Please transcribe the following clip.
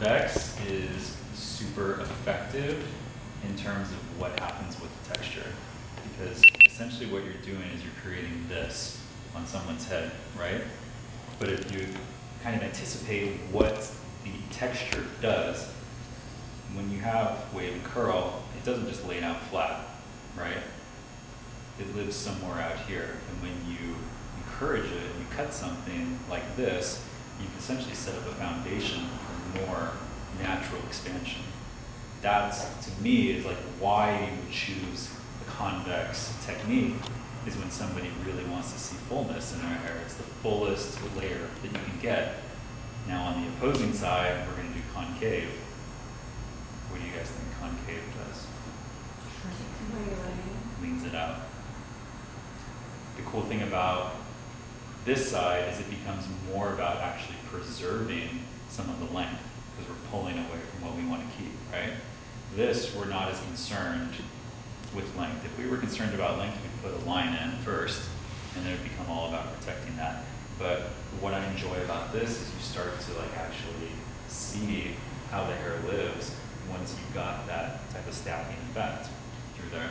convex is super effective in terms of what happens with the texture. Because essentially what you're doing is you're creating this on someone's head, right? But if you kind of anticipate what the texture does, when you have wave and curl, it doesn't just lay down flat, right? It lives somewhere out here. And when you encourage it, and you cut something like this, you can essentially set up a foundation for more natural expansion. That's, to me, is like why you would choose the convex technique, is when somebody really wants to see fullness in their hair. It's the fullest layer that you can get. Now on the opposing side, we're going to do concave. What do you guys think concave does? Leans it out. The cool thing about this side is it becomes more about actually preserving some of the length, because we're pulling away from what we want to keep, right? This, we're not as concerned with length. If we were concerned about length, we'd put a line in first, and then it would become all about protecting that. But what I enjoy about this is you start to like actually see how the hair lives once you've got that type of stacking effect through there.